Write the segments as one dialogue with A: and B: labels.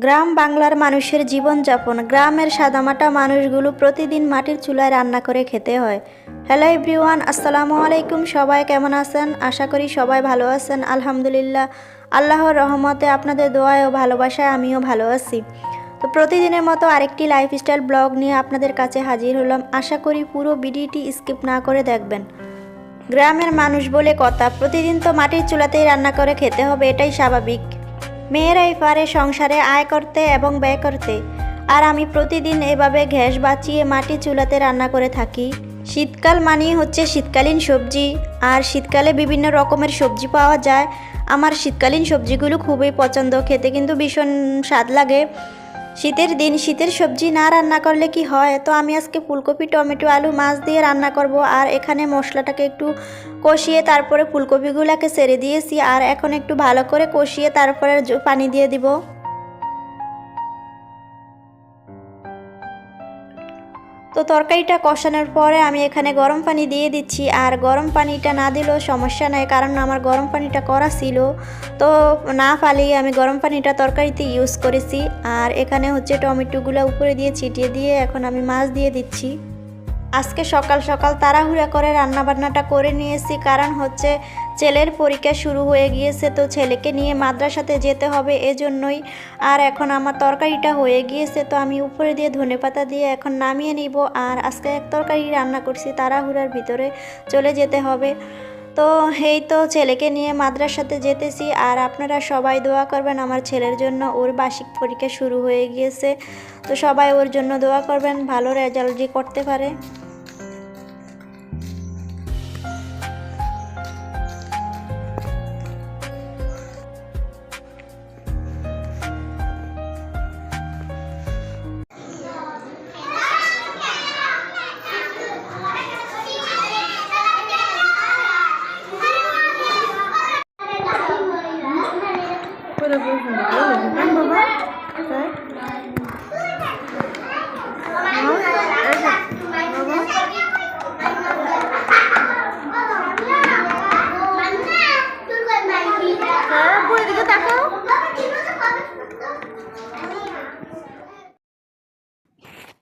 A: গ্রাম বাংলার মানুষের জীবনযাপন। গ্রামের সাদামাটা মানুষগুলো প্রতিদিন মাটির চুলায় রান্না করে খেতে হয়। হ্যালো এভরিওয়ান, আসসালামু আলাইকুম। সবাই কেমন আছেন? আশা করি সবাই ভালো আছেন। আলহামদুলিল্লাহ, আল্লাহর রহমতে আপনাদের দোয়ায় ও ভালোবাসায় আমিও ভালো আছি। তো প্রতিদিনের মতো আরেকটি লাইফস্টাইল ব্লগ নিয়ে আপনাদের কাছে হাজির হলাম। আশা করি পুরো ভিডিওটি স্কিপ না করে দেখবেন। গ্রামের মানুষ বলে কথা, প্রতিদিন তো মাটির চুলাতেই রান্না করে খেতে হবে, এটাই স্বাভাবিক। মেয়েরাই পারে সংসারে আয় করতে এবং ব্যয় করতে, আর আমি প্রতিদিন এভাবে গ্যাস বাঁচিয়ে মাটির চুলাতে রান্না করে থাকি। শীতকাল মানেই হচ্ছে শীতকালীন সবজি, আর শীতকালে বিভিন্ন রকমের সবজি পাওয়া যায়। আমার শীতকালীন সবজিগুলো খুবই পছন্দ, খেতে কিন্তু ভীষণ স্বাদ লাগে। শীতের দিন শীতের সবজি না রান্না করলে কি হয়? তো আমি আজকে ফুলকপি, টমেটো, আলু, মাছ দিয়ে রান্না করব। আর এখানে মশলাটাকে একটু কষিয়ে তারপরে ফুলকপিগুলোকে ছেড়ে দিয়েছি, আর এখন একটু ভালো করে কষিয়ে তারপরে পানি দিয়ে দিব। তো তরকারিটা কষানোর পরে আমি এখানে গরম পানি দিয়ে দিচ্ছি, আর গরম পানিটা না দিলেও সমস্যা নাই, কারণ আমার গরম পানিটা করা ছিল। তো না ফালিয়ে আমি গরম পানিটা তরকারিতে ইউজ করেছি। আর এখানে হচ্ছে টমেটোগুলো উপরে দিয়ে ছিটিয়ে দিয়ে এখন আমি মাছ দিয়ে দিচ্ছি। আজকে সকাল সকাল তাড়াহুড়া করে রান্নাবান্নাটা করে নিয়েছি, কারণ হচ্ছে ছেলের পরীক্ষা শুরু হয়ে গিয়েছে, তো ছেলেকে নিয়ে মাদ্রাসাতে যেতে হবে, এজন্যই। আর এখন আমার তরকারিটা হয়ে গিয়েছে, তো আমি উপরে দিয়ে ধনেপাতা দিয়ে এখন নামিয়ে নিব। আর আজকে এক তরকারি রান্না করছি, তাড়াহুড়ার ভিতরে চলে যেতে হবে। তো এই তো ছেলেকে নিয়ে মাদ্রাসাতে যেতেছি। আর আপনারা সবাই দোয়া করবেন আমার ছেলের জন্য, ওর বার্ষিক পরীক্ষা শুরু হয়ে গিয়েছে। তো সবাই ওর জন্য দোয়া করবেন, ভালো রেজাল্ট যে করতে পারে।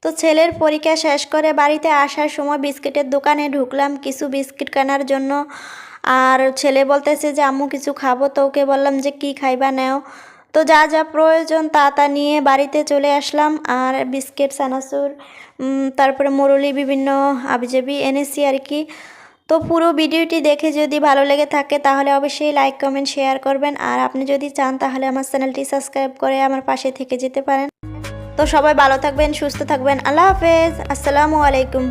A: তো ছেলের পরীক্ষা শেষ করে বাড়িতে আসার সময় বিস্কিটের দোকানে ঢুকলাম কিছু বিস্কিট কেনার জন্য। আর ছেলে বলতেছে যে আম্মু কিছু খাবো, তো ওকে বললাম যে কি খাইবা নেও। তো যা যা প্রয়োজন তা নিয়ে বাড়িতে চলে আসলাম। আর বিস্কিট, চানাচুর, তারপরে মুরলি, বিভিন্ন আবিজাবি এনেছি আর কি। তো পুরো ভিডিওটি দেখে যদি ভালো লেগে থাকে তাহলে অবশ্যই লাইক, কমেন্ট, শেয়ার করবেন। আর আপনি যদি চান তাহলে আমার চ্যানেলটি সাবস্ক্রাইব করে আমার পাশে থেকে যেতে পারেন। তো সবাই ভালো থাকবেন, সুস্থ থাকবেন। আল্লাহ হাফেজ, আসসালামু আলাইকুম।